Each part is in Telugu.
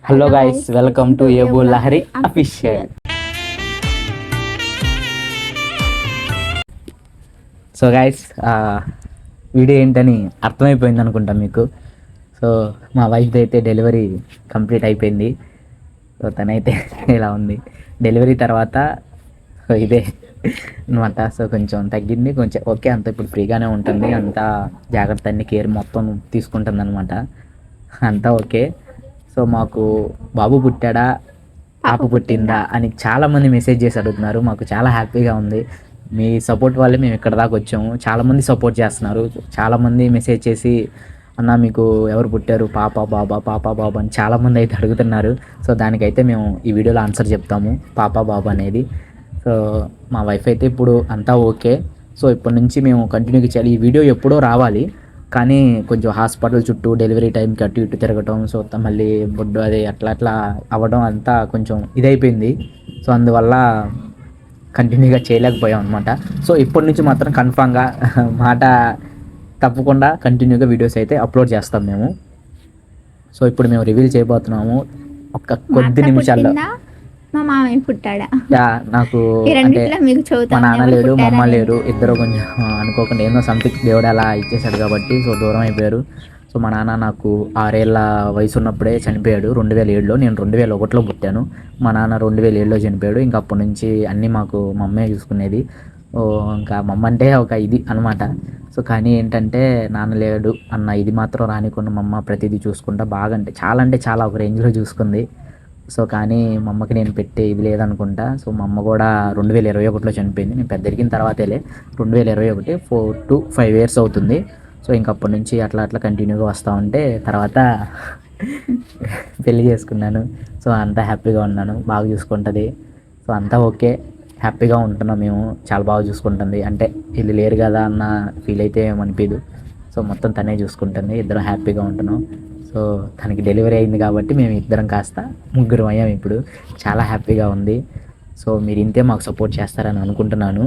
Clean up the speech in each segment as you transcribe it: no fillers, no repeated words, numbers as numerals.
హలో గైస్, వెల్కమ్ టు ఏబు Lahari official. So guys, video ఏంటని అర్థమైపోయింది అనుకుంటా మీకు. సో మా వైఫ్ది అయితే డెలివరీ కంప్లీట్ అయిపోయింది. సో తనైతే ఇలా ఉంది. డెలివరీ తర్వాత సో ఇదే అనమాట. సో కొంచెం తగ్గింది, కొంచెం ఓకే, అంత ఇప్పుడు ఫ్రీగానే ఉంటుంది, అంతా జాగ్రత్త, అన్ని కేర్ మొత్తం తీసుకుంటుంది అనమాట, అంతా ఓకే. సో మాకు బాబు పుట్టాడా పాప పుట్టిందా అని చాలామంది మెసేజ్ చేసి అడుగుతున్నారు. మాకు చాలా హ్యాపీగా ఉంది. మీ సపోర్ట్ వల్లే మేము ఇక్కడ దాకా వచ్చాము. చాలామంది సపోర్ట్ చేస్తున్నారు. చాలామంది మెసేజ్ చేసి అన్న మీకు ఎవరు పుట్టారు, పాప బాబా అని చాలామంది అయితే అడుగుతున్నారు. సో దానికైతే మేము ఈ వీడియోలో ఆన్సర్ చెప్తాము, పాప బాబా అనేది. సో మా వైఫ్ అయితే ఇప్పుడు అంతా ఓకే. సో ఇప్పటి నుంచి మేము కంటిన్యూగా చేయాలి. ఈ వీడియో ఎప్పుడో రావాలి, కానీ కొంచెం హాస్పిటల్ చుట్టూ డెలివరీ టైంకి అటు ఇటు తిరగటం, సో మళ్ళీ బొడ్డు అది అట్లా అవ్వడం అంతా కొంచెం ఇదైపోయింది. సో అందువల్ల కంటిన్యూగా చేయలేకపోయాం అనమాట. సో ఇప్పటి నుంచి మాత్రం కన్ఫామ్గా మాట తప్పకుండా కంటిన్యూగా వీడియోస్ అయితే అప్లోడ్ చేస్తాం మేము. సో ఇప్పుడు మేము రివీల్ చేయబోతున్నాము ఒక కొద్ది నిమిషాల్లో. మా మామయ్య పుట్టాడా? నాకు అంటే మా నాన్న లేడు, మా అమ్మ లేరు, ఇద్దరు కొంచెం అనుకోకుండా ఏదో సంథింగ్ దేవుడు అలా ఇచ్చేసాడు కాబట్టి సో దూరం అయిపోయారు. సో మా నాన్న నాకు 6 ఏళ్ళ వయసు ఉన్నప్పుడే చనిపోయాడు 2007లో. నేను 2001లో పుట్టాను. మా నాన్న 2007లో చనిపోయాడు. ఇంకా అప్పటి నుంచి అన్నీ మాకు మా అమ్మే చూసుకునేది. ఇంకా మా అమ్మ అంటే ఒక ఇది అనమాట. సో కానీ ఏంటంటే నాన్న లేడు అన్న ఇది మాత్రం రానికుండా మా అమ్మ ప్రతిదీ చూసుకుంటా బాగా, అంటే చాలా ఒక రేంజ్లో చూసుకుంది. సో కానీ మా అమ్మకి నేను పెట్టే ఇది లేదనుకుంటా. సో మా అమ్మ కూడా 2021లో చనిపోయింది. నేను పెద్ద ఎదిగిన తర్వాతేలే 2021, 4 to 5 years అవుతుంది. సో ఇంకప్పటి నుంచి అట్లా కంటిన్యూగా వస్తూ ఉంటే తర్వాత పెళ్ళి చేసుకున్నాను. సో అంతా హ్యాపీగా ఉన్నాను, బాగా చూసుకుంటుంది. సో అంతా ఓకే, హ్యాపీగా ఉంటున్నాం మేము. చాలా బాగా చూసుకుంటుంది, అంటే వీళ్ళు లేరు కదా అన్న ఫీల్ అయితే ఏమనిపించదు. సో మొత్తం తనే చూసుకుంటుంది, ఇద్దరం హ్యాపీగా ఉంటున్నాం. సో తనకి డెలివరీ అయింది కాబట్టి మేము ఇద్దరం కాస్త ముగ్గురు అయ్యాం ఇప్పుడు. చాలా హ్యాపీగా ఉంది. సో మీరు ఇంతే మాకు సపోర్ట్ చేస్తారని అనుకుంటున్నాను.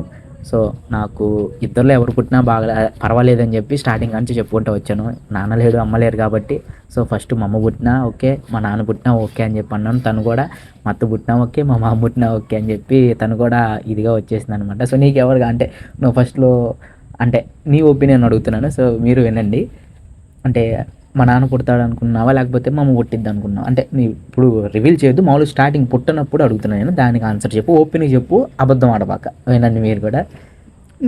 సో నాకు ఇద్దరిలో ఎవరు పుట్టినా బాగా పర్వాలేదని చెప్పి స్టార్టింగ్ నుంచి చెప్పుకుంటూ వచ్చాను. నాన్న లేడు, అమ్మ లేరు కాబట్టి. సో ఫస్ట్ మా అమ్మ పుట్టినా ఓకే, మా నాన్న పుట్టినా ఓకే అని చెప్పి అన్నాను. తను కూడా మా అత్త పుట్టినా ఓకే, మా మామ పుట్టినా ఓకే అని చెప్పి తను కూడా ఇదిగా వచ్చేసింది అనమాట. సో నీకు ఎవరుగా అంటే నువ్వు ఫస్ట్లో అంటే నీ ఒపీనియన్ అడుగుతున్నాను. సో మీరు వినండి. అంటే మా నాన్న పుడతాడు అనుకున్నావా లేకపోతే మా అమ్మ పుట్టిద్ది అనుకున్నావా? అంటే నీ ఇప్పుడు రివీల్ చేయొద్దు, మామూలు స్టార్టింగ్ పుట్టినప్పుడు అడుగుతున్నాను నేను. దానికి ఆన్సర్ చెప్పు, ఓపెన్గా చెప్పు, అబద్ధం ఆడబాక. వినండి మీరు కూడా.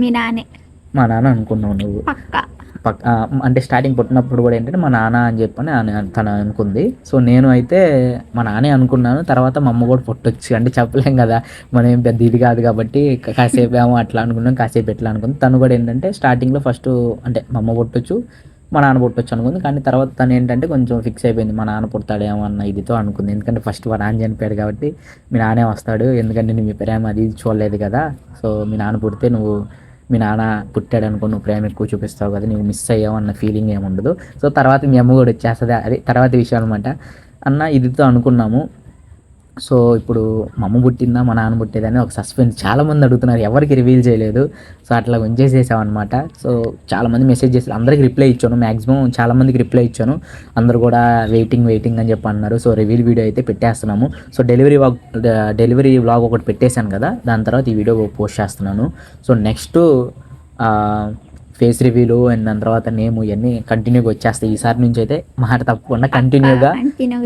మీ నాన్నే. మా నాన్న అనుకున్నావు నువ్వు? అంటే స్టార్టింగ్ పుట్టినప్పుడు కూడా ఏంటంటే మా నాన్న అని చెప్పని తను అనుకుంది. సో నేను అయితే మా నాన్నే అనుకున్నాను. తర్వాత మా అమ్మ కూడా పుట్టొచ్చు, అంటే చెప్పలేం కదా, మనం ఏం పెద్ద ఇది కాదు కాబట్టి కాసేపు ఏమో అట్లా అనుకున్నాం, కాసేపు ఎట్లా అనుకుంది. తను కూడా ఏంటంటే స్టార్టింగ్లో ఫస్ట్ అంటే మా అమ్మ పుట్టొచ్చు, మా నాన్న పుట్టొచ్చు అనుకుంది. కానీ తర్వాత తను ఏంటంటే కొంచెం ఫిక్స్ అయిపోయింది, మా నాన్న పుడతాడేమో అన్న ఇదితో అనుకుంది. ఎందుకంటే ఫస్ట్ మా నాన్న చనిపోయాడు కాబట్టి మీ నాన్నే వస్తాడు, ఎందుకంటే నువ్వు మీ ప్రేమ అది చూడలేదు కదా. సో మీ నాన్న పుడితే నువ్వు మీ నాన్న పుట్టాడు అనుకో, నువ్వు ప్రేమ ఎక్కువ చూపిస్తావు కదా, నువ్వు మిస్ అయ్యావు అన్న ఫీలింగ్ ఏముండదు. సో తర్వాత మీ అమ్మ కూడా వచ్చేస్తుంది, అది తర్వాత విషయం అనమాట అన్న ఇదితో అనుకున్నాము. సో ఇప్పుడు మా అమ్మ పుట్టిందా మా నాన్న పుట్టేదని ఒక సస్పెన్స్ చాలామంది అడుగుతున్నారు, ఎవరికి రివీల్ చేయలేదు. సో అట్లా ఉంచేసేసామన్నమాట. సో చాలామంది మెసేజ్ చేసి అందరికి రిప్లై ఇచ్చాను, మ్యాక్సిమం చాలామందికి రిప్లై ఇచ్చాను. అందరూ కూడా వెయిటింగ్ అని చెప్పి అన్నారు. సో రివీల్ వీడియో అయితే పెట్టేస్తున్నాము. సో డెలివరీ వ్లాగ్ ఒకటి పెట్టేశాను కదా, దాని తర్వాత ఈ వీడియో పోస్ట్ చేస్తున్నాను. సో నెక్స్ట్ ఫేస్ రివ్యూలు అండ్ దాని తర్వాత నేమ్ ఇవన్నీ కంటిన్యూగా వచ్చేస్తాయి. ఈసారి నుంచి అయితే మాట తప్పకుండా కంటిన్యూగా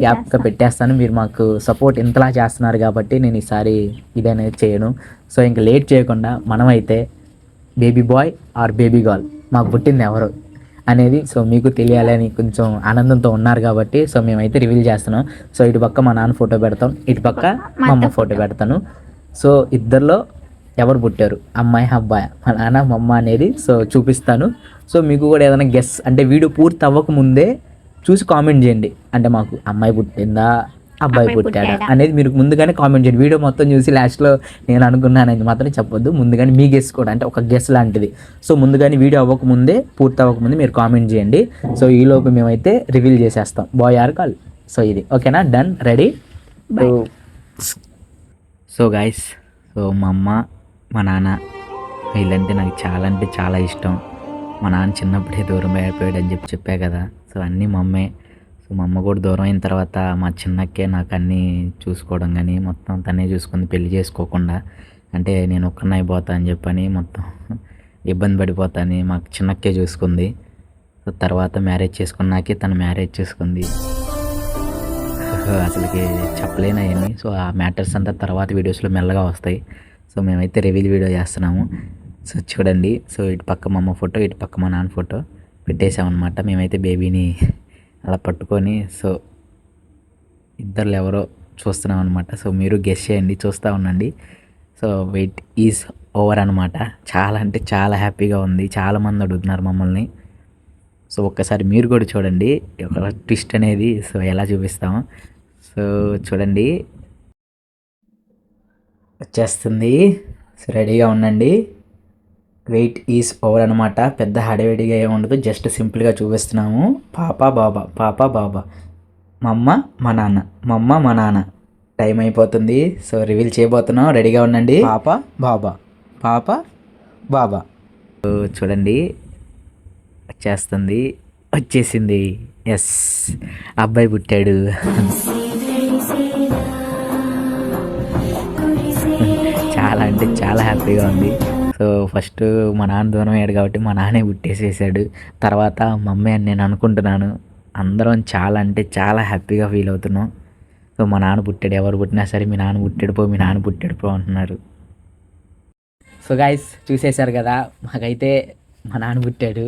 యాప్గా పెట్టేస్తాను. మీరు మాకు సపోర్ట్ ఇంతలా చేస్తున్నారు కాబట్టి నేను ఈసారి ఇదనేది చేయను. సో ఇంకా లేట్ చేయకుండా మనమైతే baby boy or baby girl మాకు పుట్టింది ఎవరు అనేది సో మీకు తెలియాలని కొంచెం ఆనందంతో ఉన్నారు కాబట్టి సో మేమైతే రివీల్ చేస్తున్నాం. సో ఇటు పక్క మా నాన్న ఫోటో పెడతాం, ఇటు పక్క మా అమ్మ ఫోటో పెడతాను. సో ఇద్దరిలో ఎవరు పుట్టారు, అమ్మాయి అబ్బాయి, మా నాన్న మా అమ్మ అనేది సో చూపిస్తాను. సో మీకు కూడా ఏదైనా గెస్ అంటే వీడియో పూర్తి అవ్వక ముందే చూసి కామెంట్ చేయండి, అంటే మాకు అమ్మాయి పుట్టిందా అబ్బాయి పుట్టాడా అనేది మీరు ముందుగానే కామెంట్ చేయండి. వీడియో మొత్తం చూసి లాస్ట్లో నేను అనుకున్నానని మాత్రం చెప్పొద్దు, ముందుగానే మీ గెస్ కూడా అంటే ఒక గెస్ లాంటిది. సో ముందుగానే వీడియో అవ్వకముందే పూర్తి అవ్వకముందే మీరు కామెంట్ చేయండి. సో ఈలోపు మేమైతే రివీల్ చేసేస్తాం బాయ్ ఆర్ గర్ల్. సో ఇది ఓకేనా, done, ready. So guys, so మా అమ్మ మా నాన్న వీళ్ళంటే నాకు చాలా ఇష్టం. మా నాన్న చిన్నప్పుడే దూరం అయిపోయాడు అని చెప్పా కదా. సో అన్నీ మా అమ్మే. సో సో మా అమ్మ కూడా దూరం అయిన తర్వాత మా చిన్నక్కే నాకు అన్నీ చూసుకోవడం కానీ మొత్తం తనే చూసుకుంది, పెళ్లి చేసుకోకుండా. అంటే నేను ఒక్కడిని అయిపోతా అని చెప్పని మొత్తం ఇబ్బంది పడిపోతాని మాకు చిన్నక్కే చూసుకుంది. సో తర్వాత మ్యారేజ్ చేసుకున్నాకే తను మ్యారేజ్ చేసుకుంది. అసలుకి చెప్పలేను అవన్నీ. సో ఆ మ్యాటర్స్ అంతా తర్వాత వీడియోస్లో మెల్లగా వస్తాయి. సో మేమైతే రివీల్ వీడియో చేస్తున్నాము. సో చూడండి. సో ఇటు పక్క మా అమ్మ ఫోటో, ఇటు పక్క మా నాన్న ఫోటో పెట్టేసామన్నమాట. మేమైతే బేబీని అలా పట్టుకొని సో ఇద్దరు ఎవరో చూస్తున్నాం అనమాట. సో మీరు గెస్ చేయండి, చూస్తూ ఉండండి. సో వెయిట్ ఈజ్ ఓవర్ అనమాట. చాలా అంటే చాలా హ్యాపీగా ఉంది. చాలామంది అడుగుతున్నారు మమ్మల్ని. సో ఒక్కసారి మీరు కూడా చూడండి ఒక ట్విస్ట్ అనేది సో ఎలా చూపిస్తాము. సో చూడండి, వచ్చేస్తుంది. సో రెడీగా ఉండండి. వెయిట్ ఈజ్ ఓవర్ అనమాట. పెద్ద హడావిడిగా ఏముండదు, జస్ట్ సింపుల్గా చూపిస్తున్నాము. పాప బాబా, పాప బాబా, మా అమ్మ మా నాన్న, మా అమ్మ మా నాన్న. టైం అయిపోతుంది. సో రివీల్ చేయబోతున్నాం, రెడీగా ఉండండి. పాప బాబా, పాప బాబా. సో చూడండి, వచ్చేస్తుంది, వచ్చేసింది. ఎస్, అబ్బాయి పుట్టాడు. చాలా అంటే చాలా హ్యాపీగా ఉంది. సో ఫస్ట్ మా నాన్న దూరం అయ్యాడు కాబట్టి మా నాన్నే పుట్టేసేసాడు. తర్వాత మా అమ్మాయి అని నేను అనుకుంటున్నాను. అందరం చాలా అంటే చాలా హ్యాపీగా ఫీల్ అవుతున్నాం. సో మా నాన్న పుట్టాడు, ఎవరు పుట్టినా సరే మీ నాన్న పుట్టాడు పో, మీ నాన్న పుట్టాడు పో అంటున్నారు. సో గైస్ చూసేశారు కదా, మాకైతే మా నాన్న పుట్టాడు.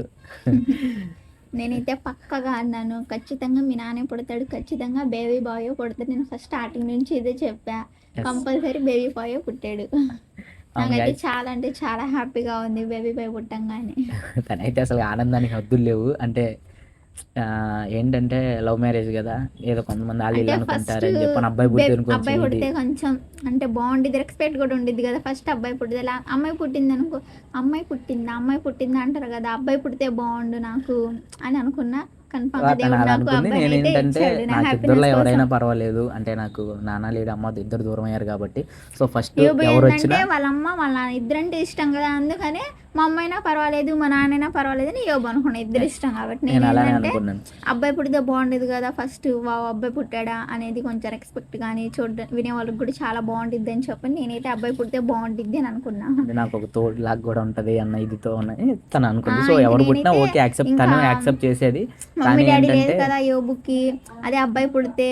నేనైతే పక్కగా అన్నాను, ఖచ్చితంగా మీ నాన్నే పుడతాడు, ఖచ్చితంగా బేబీ బాయ్ పుడతాడు. నేను ఫస్ట్ స్టార్టింగ్ నుంచి ఇదే చెప్పా, కంపల్సరీ బేబీ బాయ్ పుట్టాడు. నాకైతే చాలా అంటే చాలా హ్యాపీగా ఉంది బేబీ బాయ్ పుట్టంగానే. తనైతే అసలు ఆనందానికి హద్దులు లేవు. అంటే ఏంటంటే లవ్ మ్యారేజ్ కదా, ఏదో కొంతమంది వాళ్ళు ఇల్లు అనుకుంటారు అని చెప్పి అబ్బాయి పుడితే కొంచెం అంటే బాగుండిద్ది, రెస్పెక్ట్ కూడా ఉండిద్ది కదా. ఫస్ట్ అబ్బాయి పుట్టింది, అమ్మాయి పుట్టింది అనుకో, అమ్మాయి పుట్టిందా అంటారు కదా, అబ్బాయి పుడితే బాగుండు నాకు అని అనుకున్నా. నేనేంటంటే నాకు ఇద్దరులో ఎవరైనా పర్వాలేదు, అంటే నాకు నాన్న లేడు అమ్మ ఇద్దరు దూరం అయ్యారు కాబట్టి. సో ఫస్ట్ ఎవరు వచ్చినా వాళ్ళ అమ్మ వాళ్ళ నాన్న ఇద్దరంటే ఇష్టం కదా, అందుకనే మా అమ్మ అయినా పర్వాలేదు మా నాన్నైనా పర్వాలేదు అని యోబు అనుకున్నా, ఇద్దరు ఇష్టం కాబట్టి. నేను అలానే అనుకున్నాను, అబ్బాయి పుడితే బాగుండేది కదా, ఫస్ట్ అబ్బాయి పుట్టాడా అనేది కొంచెం రెస్పెక్ట్ కానీ వినే వాళ్ళకి కూడా చాలా బాగుంటుంది అని చెప్పి నేనైతే అబ్బాయి పుడితే బాగుంటుంది అని అనుకున్నా. నాకు ఒక తోడు లాగా కూడా ఉంటది అన్న ఇదితో తను అనుకుంది. సో ఎవరు పుట్టినా ఓకే, తను యాక్సెప్ట్ చేసేది. మమ్మీ డాడీ లేదు కదా యోబుకి, అదే అబ్బాయి పుడితే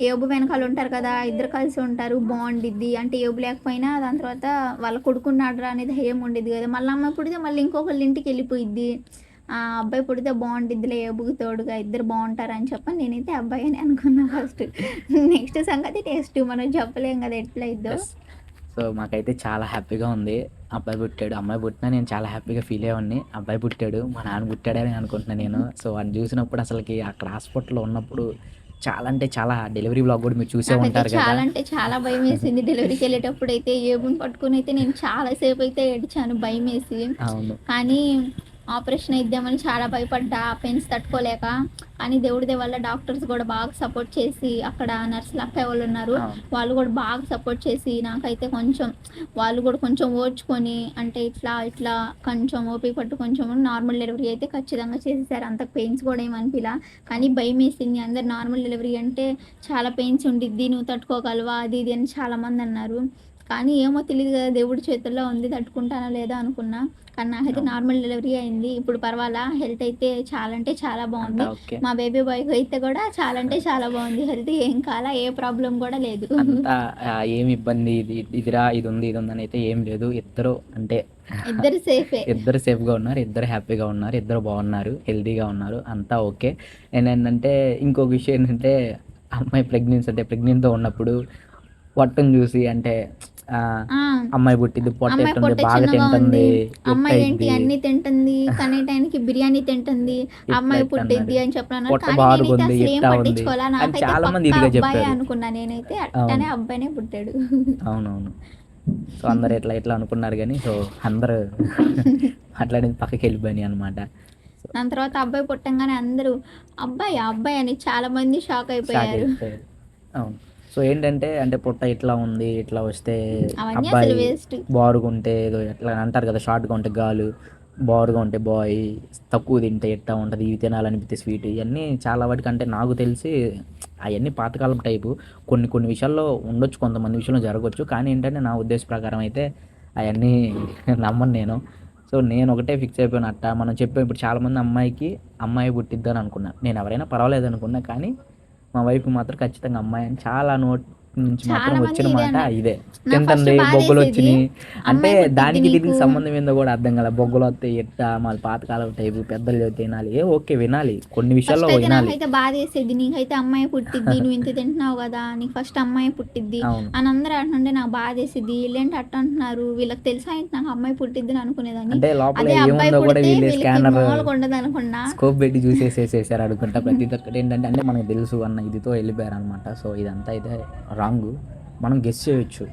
యోబు వెనకాల ఉంటారు కదా, ఇద్దరు కలిసి ఉంటారు, బాగుండిద్ది. అంటే యోబు లేకపోయినా దాని తర్వాత వాళ్ళ కొడుకున్నాడు అనేది ధైర్యం ఉండేది కదా. మళ్ళీ అమ్మాయి పుడితే మళ్ళీ ఇంకొకళ్ళ ఇంటికి వెళ్ళిపోయిద్ది. అబ్బాయి పుడితే బాగుండిద్దిలే యోబుకి తోడుగా, ఇద్దరు బాగుంటారు అని చెప్పని నేనైతే అబ్బాయి అని అనుకున్నా ఫస్ట్. నెక్స్ట్ సంగతి టేస్ట్ మనం చెప్పలేం కదా ఎట్లా ఇద్దో. సో మాకైతే చాలా హ్యాపీగా ఉంది. అబ్బాయి పుట్టాడు, అమ్మాయి పుట్టినా నేను చాలా హ్యాపీగా ఫీల్ అయ్యేవాడిని. అబ్బాయి పుట్టాడు, మా నాన్న పుట్టాడని అనుకుంటున్నాను నేను. సో వాడిని చూసినప్పుడు అసలుకి అక్కడ హాస్పిటల్లో ఉన్నప్పుడు చాలా అంటే చాలా, డెలివరీ బ్లాగ్ కూడా మీరు చూసే ఉంటారు కదా, చాలా అంటే చాలా భయం వేసింది. డెలివరీకి వెళ్ళేటప్పుడు అయితే ఏబుని పట్టుకుని అయితే నేను చాలా సేపు అయితే ఏడ్చాను భయం వేసి. అవును, కానీ ఆపరేషన్ ఇద్దామని చాలా భయపడ్డా, పెయిన్స్ తట్టుకోలేక. కానీ దేవుడి వల్ల డాక్టర్స్ కూడా బాగా సపోర్ట్ చేసి, అక్కడ నర్సులు అక్క వాళ్ళు ఉన్నారు, వాళ్ళు కూడా బాగా సపోర్ట్ చేసి నాకైతే కొంచెం వాళ్ళు కూడా కొంచెం ఓర్చుకొని, అంటే ఇట్లా ఇట్లా కొంచెం ఓపిక పట్టు కొంచెం నార్మల్ డెలివరీ అయితే ఖచ్చితంగా చేసేసారు. అంత పెయిన్స్ కూడా ఏమనిపిలా, కానీ భయం వేసింది. అందరు నార్మల్ డెలివరీ అంటే చాలా పెయిన్స్ ఉండిద్ది, నువ్వు తట్టుకోగలవా అది ఇది అని చాలామంది అన్నారు. కానీ ఏమో తెలియదు కదా, దేవుడి చేతుల్లో ఉంది, తట్టుకుంటానా లేదా అనుకున్నా. కానీ నాకైతే నార్మల్ డెలివరీ అయింది. ఇప్పుడు పర్వాలా, హెల్త్ అయితే చాలా అంటే చాలా బాగుంది. మా బేబీ బాయ్ అయితే కూడా చాలా అంటే చాలా బాగుంది హెల్త్, ఏం కాలా, ఏ ప్రాబ్లం కూడా లేదు. అంతా ఏమి ఇబ్బంది ఇదిరా ఇది ఉంది అని అయితే ఏం లేదు. ఇద్దరు అంటే ఇద్దరు సేఫే, ఇద్దరు సేఫ్గా ఉన్నారు, ఇద్దరు హ్యాపీగా ఉన్నారు, ఇద్దరు బాగున్నారు, హెల్తీగా ఉన్నారు, అంతా ఓకే. ఏంటంటే ఇంకొక విషయం ఏంటంటే అమ్మాయి ప్రెగ్నెంట్తో ఉన్నప్పుడు పొట్టను చూసి, అంటే అమ్మాయి పుట్టింది పొట్ట బాగా తింటుంది, అమ్మాయి ఏంటి అన్ని తింటుంది, కనే టైంకి బిర్యానీ తింటుంది, అమ్మాయి పుట్టింది అని చెప్పాను. చాలా మంది ఇదిగా చెప్పారు అనుకున్నా నేనైతే, అట్టనే అబ్బాయినే పుట్టాడు. అవునవును. సో అందరు ఎట్లా అనుకున్నారు కానీ సో అందరు అట్లాంటి పక్కకి వెళ్ళిపోయినాయి అనమాట. దాని తర్వాత అబ్బాయి పుట్టంగానే అందరూ అబ్బాయి అని చాలా మంది షాక్ అయిపోయారు. అవును. సో ఏంటంటే అంటే పుట్ట ఇట్లా ఉంది, ఇట్లా వస్తే అబ్బాయి బారుగా ఉంటే ఏదో ఎట్లా అంటారు కదా, షార్ట్గా ఉంటే గాలు, బారుగా ఉంటే బాయ్, తక్కువ తింటే ఎట్టా ఉంటుంది, ఇవి తినాలనిపిస్తే స్వీట్, ఇవన్నీ చాలా వాటికి అంటే నాకు తెలిసి అవన్నీ పాతకాలం టైపు. కొన్ని కొన్ని విషయాల్లో ఉండొచ్చు, కొంతమంది విషయంలో జరగవచ్చు. కానీ ఏంటంటే నా ఉద్దేశ ప్రకారం అయితే అవన్నీ నమ్మను నేను. సో నేను ఒకటే ఫిక్స్ అయిపోయాను, అట్టా మనం చెప్పాం ఇప్పుడు చాలామంది అమ్మాయి పుట్టిద్దని అనుకున్నా. నేను ఎవరైనా పర్వాలేదు అనుకున్నా, కానీ మా వైఫ్కి మాత్రం ఖచ్చితంగా అమ్మాయి అని చాలా నోటి నుంచి చాలా మాత్రం మంది వచ్చిన ఇదే మాట అన్నారు. ఇదే. నాకు ఫస్ట్ తింటుంది, బొగ్గులు బాధేసేది వచ్చినాయి అంటే అమ్మాయి పుట్టిద్ది దానికి దీనికి నీకు. సంబంధం ఏందో కూడా అర్థం కాలే. బొగ్గులు వస్తాయి ఎట్టా, మళ్ళీ పాతకాలం టైపు పెద్దలు చెబితే వినాలి. ఓకే వినాలి, కొన్ని విషయాల్లో ఫస్ట్ అయితే వినాలి. నాకైతే బాధేసేది, నీకైతే అమ్మాయి పుట్టిద్ది, నువ్వు ఇంత తింటున్నావు కదా, నీకు ఫస్ట్ అమ్మాయి పుట్టిద్ది అవును. అని అందరూ అంటుంటే నాకు బాధేసేది. వీళ్ళేంటి అట్ట అంటున్నారు, వీళ్ళకి తెలుసా ఏంటి నాకు అమ్మాయి పుట్టిద్ది అని అనుకునేదాన్ని. అంటే లోపల అదే అబ్బాయి ఏముందో కూడా పుడితే వీళ్ళు వీళ్ళకి స్కానర్ మామూలుగా ఉండదు అనుకున్నా. స్కోప్ పెట్టి చూసేసేసేసారు అనుకుంటా. ప్రతి ఒక్కటి ఏంటంటే అంటే మనకు తెలుసు అన్న ఇదితో వెళ్ళిపోయారు అనమాట. సో ఇదంతా అయితే రాంగ్. మనం గెస్ చేయొచ్చు,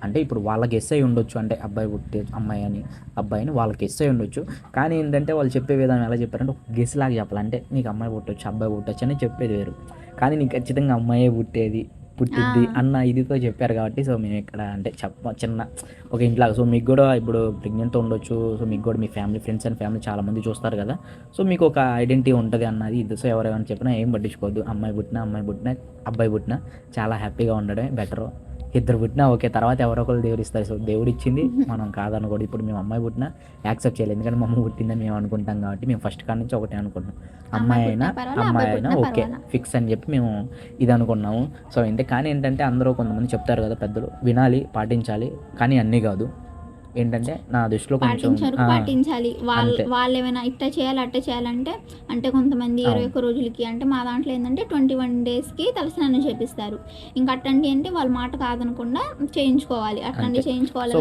అంటే ఇప్పుడు వాళ్ళ గెస్ అయి ఉండొచ్చు, అంటే అబ్బాయి పుట్టే అమ్మాయి అని, అబ్బాయిని వాళ్ళకి గెస్ అయి ఉండొచ్చు. కానీ ఏంటంటే వాళ్ళు చెప్పే విధానం ఎలా చెప్పారంటే ఒక గెస్ లాగా చెప్పాలి. అంటే నీకు అమ్మాయి పుట్టొచ్చు, అబ్బాయి పుట్టొచ్చు అని చెప్పేది వేరు, కానీ నీకు ఖచ్చితంగా అమ్మాయే పుట్టిద్ది అన్న ఇదితో చెప్పారు కాబట్టి సో మేము ఇక్కడ అంటే చిన్న ఒక ఇంట్లో. సో మీకు కూడా ఇప్పుడు ప్రెగ్నెంట్ ఉండొచ్చు, సో మీకు కూడా మీ ఫ్రెండ్స్ అండ్ ఫ్యామిలీ చాలామంది చూస్తారు కదా, సో మీకు ఒక ఐడెంటిటీ ఉంటుంది అన్నది ఇది. సో ఎవరైనా చెప్పినా ఏం పట్టించుకోవద్దు. అమ్మాయి పుట్టినా అబ్బాయి పుట్టినా చాలా హ్యాపీగా ఉండడమే బెటరు. ఇద్దరు పుట్టినా ఓకే, తర్వాత ఎవరో ఒకరు దేవుడు ఇస్తారు. సో దేవుడు ఇచ్చింది మనం కాదనకూడదు. ఇప్పుడు మేము అమ్మాయి పుట్టినా యాక్సెప్ట్ చేయలేదు, ఎందుకంటే మా అమ్మ పుట్టిందని మేము అనుకుంటాం కాబట్టి. మేము ఫస్ట్ కాడ నుంచి ఒకటే అనుకుంటున్నాం, అమ్మాయి అయినా ఓకే ఫిక్స్ అని చెప్పి మేము ఇది అనుకున్నాము. సో కానీ ఏంటంటే అందరూ కొంతమంది చెప్తారు కదా పెద్దలు, వినాలి, పాటించాలి, కానీ అన్నీ కాదు. ఏంటంటే నా దృష్టిలో కొంచెం పాటించాలి. వాళ్ళు ఏమైనా ఇట్లా చేయాలి అట్ట చేయాలంటే, అంటే కొంతమంది 21 రోజులకి, అంటే మా దాంట్లో ఏంటంటే 21 డేస్కి తలస్నానం చేపిస్తారు. ఇంకా అట్టండి అంటే వాళ్ళ మాట కాదనకుండా చేయించుకోవాలి, అట్లాంటి చేయించుకోవాలి.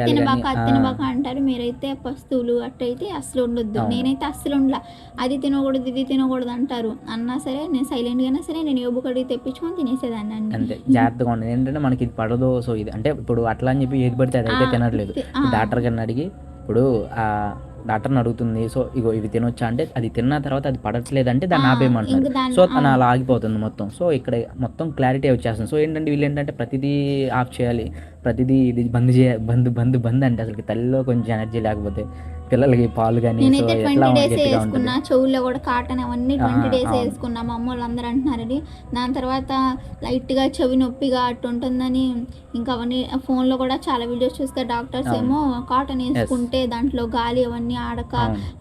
తినబాక అంటారు, మీరైతే పస్తువులు అట్టయితే అస్సలు ఉండొద్దు. నేనైతే అస్సలు ఉండలా, అది తినకూడదు ఇది తినకూడదు అంటారు అన్నా సరే నేను సైలెంట్గానే సరే నేను ఏబు కడిగి తెప్పించుకొని తినేసేదాన్ని అంతే. జాగ్రత్తగా ఉండదు. ఏంటంటే మనకి ఇది పడదు. సో ఇది అంటే ఇప్పుడు అట్లా అని చెప్పి ఏది పడితే అది అయితే తినట్లేదు. డాక్టర్ గారిని అడిగి ఇప్పుడు ఆ డాక్టర్ని అడుగుతుంది, సో ఇగో ఇవి తినొచ్చా అంటే అది తిన్న తర్వాత అది పడట్లేదు అంటే దాన్ని ఆపేయమంటున్నారు. సో తను అలా ఆగిపోతుంది మొత్తం. సో ఇక్కడ మొత్తం క్లారిటీ వచ్చేస్తుంది. సో ఏంటంటే వీళ్ళు ఏంటంటే ప్రతిదీ ఆఫ్ చేయాలి, ప్రతిదీ ఇది బంద్ అంటే అసలు తల్లిలో కొంచెం ఎనర్జీ లేకపోతే పిల్లలకి పాలు కానీ నేనైతే 20 డేస్ వేసుకున్నా, చెవుల్లో కూడా కాటన్ అవన్నీ 20 డేస్ వేసుకున్నా. మా అమ్మ వాళ్ళు అందరూ అంటున్నారని. దాని తర్వాత లైట్గా చెవి నొప్పిగా అట్టు ఉంటుందని ఇంకా అవన్నీ ఫోన్లో కూడా చాలా వీడియోస్ చూస్తే డాక్టర్స్ ఏమో కాటన్ వేసుకుంటే దాంట్లో గాలి అవన్నీ ఆడక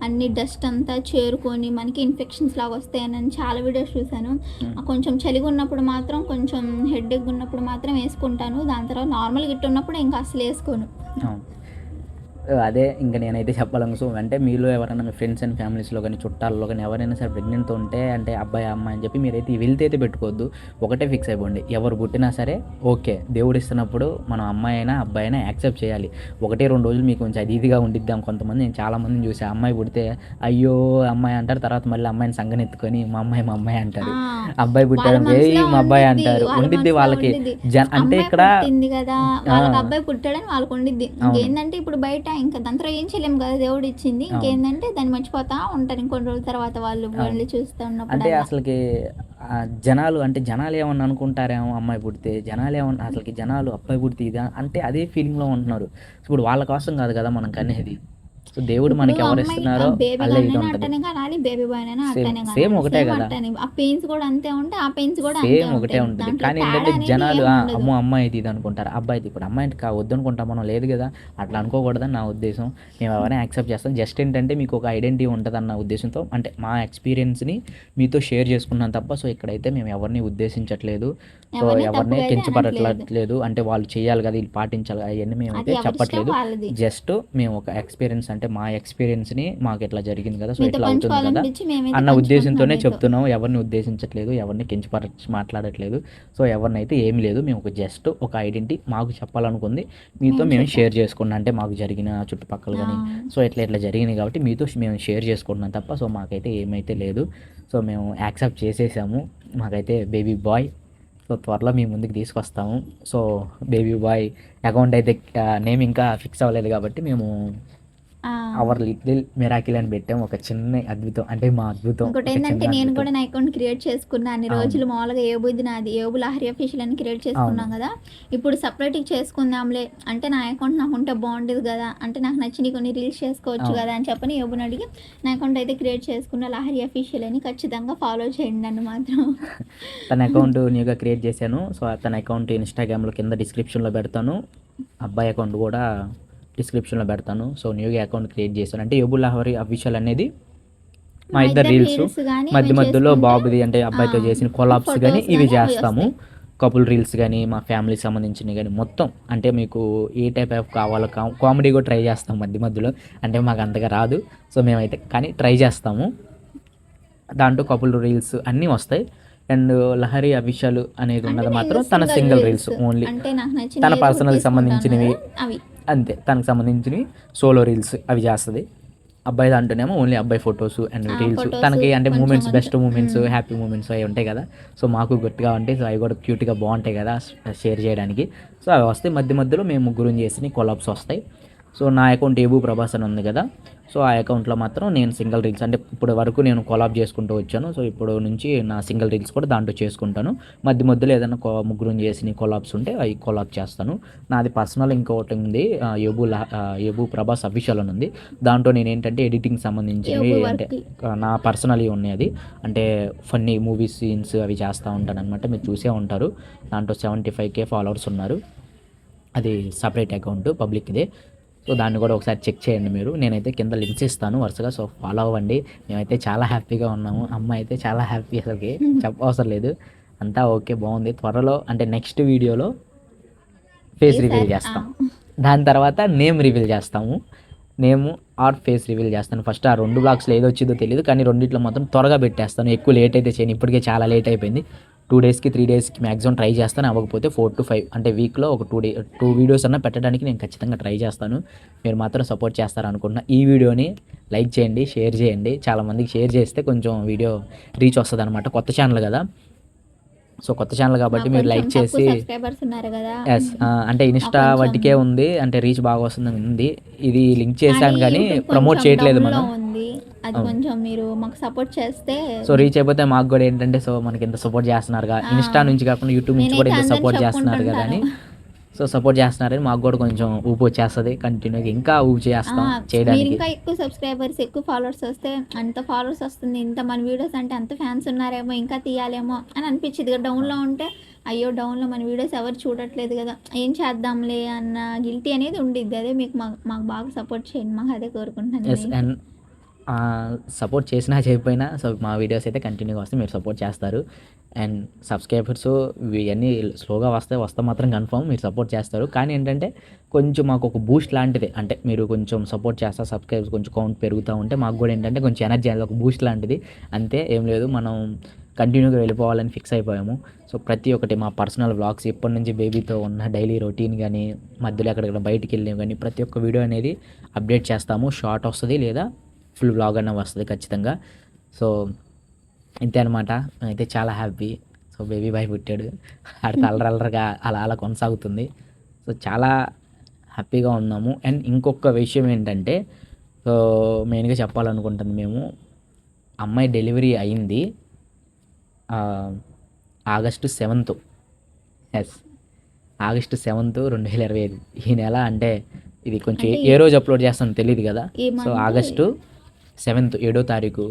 అన్ని డస్ట్ అంతా చేరుకొని మనకి ఇన్ఫెక్షన్స్ లాగా వస్తాయని చాలా వీడియోస్ చూశాను. కొంచెం చలిగా ఉన్నప్పుడు మాత్రం, కొంచెం హెడ్ఏక్ ఉన్నప్పుడు మాత్రం వేసుకుంటాను. దాని తర్వాత నార్మల్గా ఇట్టు ఉన్నప్పుడు ఇంకా అసలు వేసుకోను. అదే ఇంకా నేనైతే చెప్పాలను. సో అంటే మీలో ఎవరైనా మీ ఫ్రెండ్స్ అండ్ ఫ్యామిలీస్లో కానీ చుట్టాల్లో కానీ ఎవరైనా సరే ప్రెగ్నెంట్ ఉంటే అంటే అబ్బాయి అమ్మాయి అని చెప్పి మీరైతే వెళ్తే అయితే పెట్టుకోవద్దు. ఒకటే ఫిక్స్ అయిపోండి, ఎవరు పుట్టినా సరే ఓకే, దేవుడు ఇస్తున్నప్పుడు మనం అమ్మాయి అయినా అబ్బాయి అయినా యాక్సెప్ట్ చేయాలి. 1-2 రోజులు మీకు కొంచెం అది ఇదిగా ఉండిద్దాం. కొంతమంది నేను చాలామందిని చూసి అమ్మాయి పుడితే అయ్యో అమ్మాయి అంటారు, తర్వాత మళ్ళీ అమ్మాయిని సంగనెత్తుకొని మా అమ్మాయి అంటారు, అబ్బాయి పుట్టాడు మా అబ్బాయి అంటారు. ఉండిద్ది వాళ్ళకి అంటే ఇక్కడ అబ్బాయి పుట్టాడని వాళ్ళకి ఉండిద్ది. ఇంకేంటంటే ఇప్పుడు బయట ఇంకా దాంతో ఏం చేయలేము కదా, దేవుడు ఇచ్చింది. ఇంకేంటంటే దాన్ని మర్చిపోతా ఉంటారు ఇంకొన్ని రోజుల తర్వాత వాళ్ళు చూస్తూ ఉన్నప్పుడు. అంటే అసలుకి జనాలు ఏమన్నా అనుకుంటారేమో అమ్మాయి పుడితే, జనాలు అబ్బాయి పుడితే ఇది అంటే అదే ఫీలింగ్లో ఉంటున్నారు. ఇప్పుడు వాళ్ళ కోసం కాదు కదా మనం కనేది. సో దేవుడు మనకి ఎవరు ఇస్తున్నారో సేమ్ ఒకటే కదా, సేమ్ ఒకటే ఉంటుంది. కానీ ఏంటంటే జనాలు అమ్మో అమ్మాయి ఇది అనుకుంటారు, అబ్బాయి ఇప్పుడు అమ్మాయి వద్దు అనుకుంటాం మనం, లేదు కదా అట్లా అనుకోకూడదని నా ఉద్దేశం. మేము ఎవరైనా యాక్సెప్ట్ చేస్తాం. జస్ట్ ఏంటంటే మీకు ఒక ఐడెంటిటీ ఉంటుంది అన్న ఉద్దేశంతో, అంటే మా ఎక్స్పీరియన్స్ని మీతో షేర్ చేసుకున్నాం తప్ప. సో ఇక్కడైతే మేము ఎవరిని ఉద్దేశించట్లేదు, సో ఎవరిని కించపడట్లేదు. అంటే వాళ్ళు చేయాలి కదా, వీళ్ళు పాటించాలి అవన్నీ మేమైతే చెప్పట్లేదు. జస్ట్ మేము ఒక ఎక్స్పీరియన్స్, అంటే మా ఎక్స్పీరియన్స్ని మాకు ఎట్లా జరిగింది కదా, సో ఎట్లా అవుతుంది కదా అన్న ఉద్దేశంతోనే చెప్తున్నాం. ఎవరిని ఉద్దేశించట్లేదు, ఎవరిని కించపరచి మాట్లాడట్లేదు. సో ఎవరినైతే ఏమి లేదు, మేము ఒక జస్ట్ ఒక ఐడెంటిటీ మాకు చెప్పాలనుకుంది మీతో మేము షేర్ చేసుకున్నాం. అంటే మాకు జరిగిన చుట్టుపక్కల కానీ సో ఎట్లా జరిగినాయి కాబట్టి మీతో మేము షేర్ చేసుకుంటున్నాం తప్ప. సో మాకైతే ఏమైతే లేదు. సో మేము యాక్సెప్ట్ చేసేసాము. మాకైతే బేబీ బాయ్, సో త్వరలో మీ ముందుకు తీసుకొస్తాము. సో బేబీ బాయ్ అకౌంట్ అయితే నేమ్ ఇంకా ఫిక్స్ అవ్వలేదు కాబట్టి మేము ఆ, అవర్ లిటిల్ మిరాకిల్ అని పెట్టాం. ఒక చిన్న అద్భుతం అంటే మా అద్భుతం, ఇంకోటి ఒక ఏంటంటే చిన్న నేను అద్భుతం. కూడా నా అకౌంట్ క్రియేట్ చేసుకున్నా అన్ని అవును. రోజులు మామూలుగా ఏబుది నాది ఏబు లహరి అఫీషియల్ అని క్రియేట్ అవును. చేసుకున్నాం కదా. ఇప్పుడు సపరేట్గా చేసుకుందాంలే అంటే నా అకౌంట్ నాకు ఉంటే బాగుండేది కదా, అంటే నాకు నచ్చినవి కొన్ని రీల్స్ చేసుకోవచ్చు అవును. కదా అని చెప్పని ఏబుని అడిగి నా అకౌంట్ అయితే క్రియేట్ చేసుకున్న లహరి అఫీషియల్ అని. ఖచ్చితంగా ఫాలో చేయండి నన్ను మాత్రం. తన అకౌంట్ న్యూగా క్రియేట్ చేశాను. సో తన అకౌంట్ ఇన్స్టాగ్రామ్లో కింద డిస్క్రిప్షన్లో పెడతాను. అబ్బాయి అకౌంట్ కూడా డిస్క్రిప్షన్లో పెడతాను. సో న్యూగా అకౌంట్ క్రియేట్ చేశాను. అంటే ఏబుల్ లహరి అఫీషియల్ అనేది మా ఇద్దరు రీల్స్, రీల్స్ కానీ మధ్య మేము మధ్యలో చేసుకుంటే బాబుది అంటే అబ్బాయితో చేసిన కొలాబ్స్ కానీ ఫొటోస్ ఇవి కానీ అవి చేస్తాము. వస్తాయి. కపుల్ రీల్స్ కానీ మా ఫ్యామిలీకి సంబంధించినవి కానీ మొత్తం అంటే మీకు ఏ టైప్ ఆఫ్ కావాలో కామెడీ కూడా ట్రై చేస్తాం మధ్య మధ్యలో. అంటే మాకు అంతగా రాదు, సో మేమైతే కానీ ట్రై చేస్తాము. దాంట్లో కపుల్ రీల్స్ అన్నీ వస్తాయి. అండ్ లహరి అఫీషియల్ అనేది అంటే ఉన్నది నేను మాత్రం తన సింగిల్ రీల్స్ ఓన్లీ, అంటే నాకు నచ్చిన తన ఏదో పర్సనల్కి తీసుకుంటాను సంబంధించినవి కదా, అవి అంతే. తనకు సంబంధించినవి సోలో రీల్స్ అవి చేస్తుంది. అబ్బాయి దాంట్లోనేమో ఓన్లీ అబ్బాయి ఫొటోస్ అండ్ రీల్స్. ఫొటోస్ తనకి అంటే కొంచెం మూమెంట్స్, బెస్ట్ కొంచెం. మూమెంట్స్, హ్యాపీ మూమెంట్స్ అవి ఉంటాయి కదా. సో మాకు గట్టిగా ఉంటాయి. సో అవి కూడా క్యూట్గా బాగుంటాయి కదా షేర్ చేయడానికి. సో అవి వస్తాయి. మధ్య మధ్యలో మేము ముగ్గురు చేసిన కొలాబ్స్ వస్తాయి. సో నా అకౌంట్ ఏబు ప్రభాస్ అని ఉంది కదా. సో ఆ అకౌంట్లో మాత్రం నేను సింగిల్ రీల్స్ అంటే ఇప్పుడు వరకు నేను కొలాబ్ చేసుకుంటూ వచ్చాను. సో ఇప్పుడు నుంచి నా సింగిల్ రీల్స్ కూడా దాంట్లో చేసుకుంటాను. మధ్య మధ్యలో ఏదైనా ముగ్గురు చేసిన కొలాబ్స్ ఉంటే అవి కొలాబ్ చేస్తాను. నాది పర్సనల్ ఇంకొకటి ఉంది, ఏబు ప్రభాస్ అఫీషియల్ అని ఉంది. దాంట్లో నేను ఏంటంటే ఎడిటింగ్ సంబంధించినవి ఏబు అంటే వర్క్. నా పర్సనల్ ఉన్నాయి. అది అంటే ఫన్నీ మూవీ సీన్స్ అవి చేస్తూ ఉంటాను అనమాట. మీరు చూసే ఉంటారు. దాంట్లో 75K ఫాలోవర్స్ ఉన్నారు. అది సపరేట్ అకౌంట్, పబ్లిక్దే. సో దాన్ని కూడా ఒకసారి చెక్ చేయండి మీరు. నేనైతే కింద లింక్స్ ఇస్తాను వరుసగా. సో ఫాలో అవ్వండి. మేమైతే చాలా హ్యాపీగా ఉన్నాము. అమ్మ అయితే చాలా హ్యాపీ, అసలుకి చెప్పవసరం లేదు. అంతా ఓకే, బాగుంది. త్వరలో అంటే నెక్స్ట్ వీడియోలో ఫేస్ రివీల్ చేస్తాం. దాని తర్వాత నేమ్ రివీల్ చేస్తాము. నేమ్ ఆర్ ఫేస్ రివీల్ చేస్తాను. ఫస్ట్ ఆ 2 బ్లాగ్స్లో ఏదో వచ్చిందో తెలియదు, కానీ రెండిట్లో మాత్రం త్వరగా పెట్టేస్తాను. ఎక్కువ లేట్ అయితే చేయను. ఇప్పటికే చాలా లేట్ అయిపోయింది. 2 డేస్కి 3 డేస్కి మ్యాక్సిమం ట్రై చేస్తాను. అవ్వకపోతే 4 to 5 అంటే వీక్లో ఒక 2 వీడియోస్ అన్నా పెట్టడానికి నేను ఖచ్చితంగా ట్రై చేస్తాను. మీరు మాత్రం సపోర్ట్ చేస్తారనుకుంటున్నా. ఈ వీడియోని లైక్ చేయండి, షేర్ చేయండి. చాలామందికి షేర్ చేస్తే కొంచెం వీడియో రీచ్ వస్తుంది అనమాట. కొత్త ఛానల్ కదా. సో కొత్త ఛానల్ కాబట్టి మీరు లైక్ చేసి, సబ్స్క్రైబర్స్ ఉన్నారు కదా. ఎస్ అంటే ఇన్స్టా కొంచెం వడ్డీకే ఉంది, అంటే రీచ్ బాగా వస్తుందని ఉంది. ఇది లింక్ చేశాను కానీ YouTube ప్రమోట్ కొంచెం చేయట్లేదు down లో మనం. ఉంది. అది కొంచెం మీరు మాకు సపోర్ట్ చేస్తే. సో రీచ్ అయిపోతే మాకు కూడా ఏంటంటే, సో మనకి ఇంత సపోర్ట్ చేస్తున్నారుగా, ఇన్స్టా నుంచి కాకుండా యూట్యూబ్ నుంచి కూడా ఇంత నేనైతే సపోర్ట్ అందరిని చేస్తున్నారు కదా అని. సో సపోర్ట్ చేస్తున్నారని మాకు కూడా కొంచెం ఊపు వచ్చేస్తుంది. కంటిన్యూగా ఇంకా ఊపు చేస్తాం మీరు చేయడానికి. ఇంకా ఎక్కువ సబ్స్క్రైబర్స్, ఎక్కువ ఫాలోవర్స్ వస్తే, అంత ఫాలోవర్స్ వస్తుంది, ఇంత మన వీడియోస్ అంటే అంత ఫ్యాన్స్ ఉన్నారేమో, ఇంకా తీయాలేమో అని అనిపించింది కదా. డౌన్లో ఉంటే అయ్యో డౌన్లో మన వీడియోస్ ఎవరు చూడట్లేదు కదా, ఏం చేద్దాంలే అన్న గిల్టీ అనేది ఉండిద్ది. అదే మీకు మాకు బాగా సపోర్ట్ చేయండి. మాకు అదే కోరుకుంటున్నాను. ఎస్ అండ్ సపోర్ట్ చేసినా చేయకపోయినా సో మా వీడియోస్ అయితే కంటిన్యూగా వస్తే మీరు సపోర్ట్ చేస్తారు. అండ్ సబ్స్క్రైబర్స్ ఇవన్నీ స్లోగా వస్తే మాత్రం కన్ఫర్మ్ మీరు సపోర్ట్ చేస్తారు. కానీ ఏంటంటే కొంచెం మాకు ఒక బూస్ట్ లాంటిది, అంటే మీరు కొంచెం సపోర్ట్ చేస్తారు, సబ్స్క్రైబర్స్ కొంచెం కౌంట్ పెరుగుతూ ఉంటే మాకు కూడా ఏంటంటే కొంచెం ఎనర్జీ అనేది ఒక బూస్ట్ లాంటిది. అంతే, ఏం లేదు. మనం కంటిన్యూగా వెళ్ళిపోవాలని ఫిక్స్ అయిపోయాము. సో ప్రతి ఒక్కటి మా పర్సనల్ వ్లాగ్స్, ఇప్పటి నుంచి బేబీతో ఉన్న డైలీ రొటీన్ కానీ, మధ్యలో ఎక్కడికైనా బయటికి వెళ్ళినవి కానీ, ప్రతి ఒక్క వీడియో అనేది అప్డేట్ చేస్తాము. షార్ట్ వస్తుంది లేదా ఫుల్ వ్లాగ్ అన్న వస్తుంది ఖచ్చితంగా. సో ఇంతే అనమాట. అయితే చాలా హ్యాపీ. సో బేబీ బాయ్ పుట్టాడు, ఆడితే అల్లరల్లరగా అలా కొనసాగుతుంది. సో చాలా హ్యాపీగా ఉన్నాము. అండ్ ఇంకొక విషయం ఏంటంటే, సో మెయిన్గా చెప్పాలనుకుంటుంది, మేము అమ్మాయి డెలివరీ అయింది August 7th. Yes, August 7th, 2025. ఈ నెల అంటే ఇది కొంచెం ఏ రోజు అప్లోడ్ చేస్తానో తెలియదు కదా. సో August 7th 7వ తారీఖు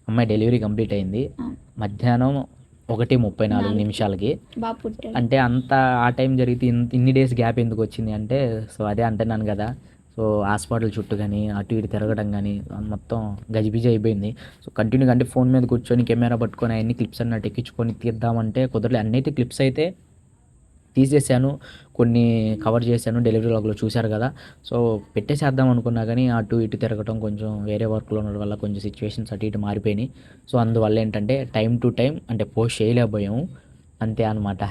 అమ్మాయి డెలివరీ కంప్లీట్ అయింది. మధ్యాహ్నం 1:34 బాగా పుట్టాడు. అంటే అంత ఆ టైం జరిగితే ఇన్ని డేస్ గ్యాప్ ఎందుకు వచ్చింది అంటే, సో అదే అంటున్నాను కదా. సో హాస్పిటల్ చుట్టూ కానీ అటు ఇటు తిరగడం కానీ మొత్తం గజిబిజి అయిపోయింది. సో కంటిన్యూగా అంటే ఫోన్ మీద కూర్చొని కెమెరా పట్టుకొని అన్ని క్లిప్స్ అన్నట్టు ఎక్కించుకొని తీద్దామంటే కుదరలేదు. అన్నైతే క్లిప్స్ అయితే తీసేసాను, కొన్ని కవర్ చేశాను, డెలివరీ వ్లాగ్లో చూశారు కదా. సో పెట్టేసేద్దాం అనుకున్నా కానీ అటు ఇటు తిరగటం, కొంచెం వేరే వర్క్లో ఉండడం వల్ల కొంచెం సిచ్యువేషన్స్ అటు ఇటు మారిపోయినాయి. సో అందువల్ల ఏంటంటే టైం టు టైం అంటే పోస్ట్ చేయలేకపోయాము, అంతే అనమాట.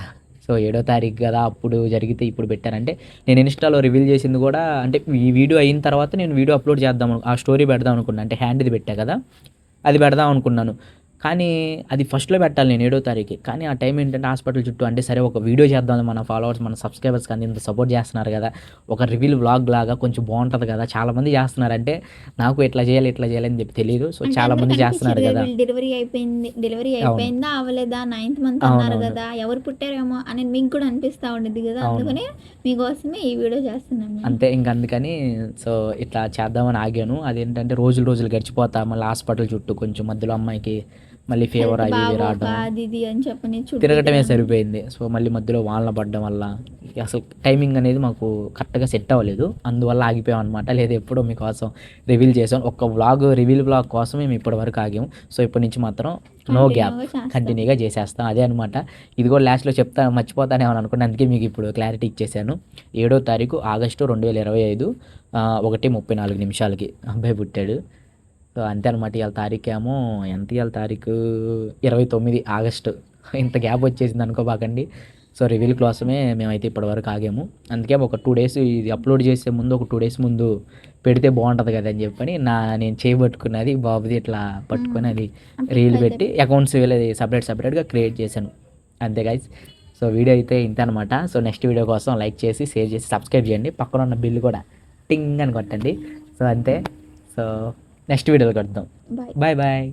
సో 7వ తారీఖు కదా, అప్పుడు జరిగితే ఇప్పుడు పెట్టారంటే నేను ఇన్స్టాలో రివీల్ చేసింది కూడా, అంటే ఈ వీడియో అయిన తర్వాత నేను వీడియో అప్లోడ్ చేద్దాం, ఆ స్టోరీ పెడదాం అనుకున్నాను. అంటే హ్యాండ్ది పెట్టా కదా, అది పెడదాం అనుకున్నాను. కానీ అది ఫస్ట్లో పెట్టాలి నేను 7వ తారీఖు. కానీ ఆ టైం ఏంటంటే హాస్పిటల్ చుట్టూ అంటే సరే ఒక వీడియో చేద్దాం మన ఫాలోవర్స్ మన సబ్స్క్రైబర్స్ కానీ ఇంత సపోర్ట్ చేస్తున్నారు కదా, ఒక రివీల్ వ్లాగ్ లాగా కొంచెం బాగుంటుంది కదా, చాలామంది చేస్తున్నారు. అంటే నాకు ఇట్లా చేయాలి అని చెప్పి తెలియదు. సో చాలామంది చేస్తున్నారు కదా. డెలివరీ అయిపోయిందా అవ్వలేదా, 9th మంత్ అన్నారు కదా, ఎవరు పుట్టారేమో అని మీకు కూడా అనిపిస్తూ ఉండేది కదా, అందుకనే మీకోసమే ఈ వీడియో చేస్తున్నాను అంతే. ఇంక అందుకని సో ఇట్లా చేద్దామని ఆగాను. అదేంటంటే రోజులు గడిచిపోతా మళ్ళీ హాస్పిటల్ చుట్టూ కొంచెం మధ్యలో అమ్మాయికి మళ్ళీ ఫీవర్ అవి ఇవి రావడం, తిరగటమే సరిపోయింది. సో మళ్ళీ మధ్యలో వానలు పడడం వల్ల అసలు టైమింగ్ అనేది మాకు కరెక్ట్గా సెట్ అవ్వలేదు. అందువల్ల ఆగిపోయాం అనమాట. లేదా ఎప్పుడో మీకోసం రివీల్ చేసాం. ఒక రివీల్ వ్లాగ్ కోసం మేము ఇప్పటి వరకు ఆగాము. సో ఇప్పటి నుంచి మాత్రం నో గ్యాప్, కంటిన్యూగా చేసేస్తాం. అదే అనమాట. ఇది కూడా లాస్ట్లో మర్చిపోతానేమని అనుకున్నాను. అందుకే మీకు ఇప్పుడు క్లారిటీ ఇచ్చేసాను. 7వ తారీఖు ఆగస్టు 2025 1:34 అబ్బాయి పుట్టాడు. సో అంతే అనమాట. ఇవాళ తారీఖు ఏమో ఇవాళ తారీఖు 29 ఆగస్టు. ఇంత గ్యాప్ వచ్చేసింది అనుకోబాకండి. సో రివీల్ కోసమే మేమైతే ఇప్పటివరకు ఆగాము. అందుకే ఒక 2 డేస్ ఇది అప్లోడ్ చేసే ముందు ఒక 2 డేస్ ముందు పెడితే బాగుంటుంది కదా అని చెప్పని నేను చేయబట్టుకున్నది బాబుది ఇట్లా పట్టుకొని అది రీల్ పెట్టి అకౌంట్స్ సపరేట్గా క్రియేట్ చేశాను. అంతే గైస్. సో వీడియో అయితే ఇంతే అనమాట. సో నెక్స్ట్ వీడియో కోసం లైక్ చేసి షేర్ చేసి సబ్స్క్రైబ్ చేయండి. పక్కన ఉన్న బిల్లు కూడా టింగ్ అని కొట్టండి. సో అంతే. సో నెక్స్ట్ వీడియోలో కలుద్దాం. Bye bye.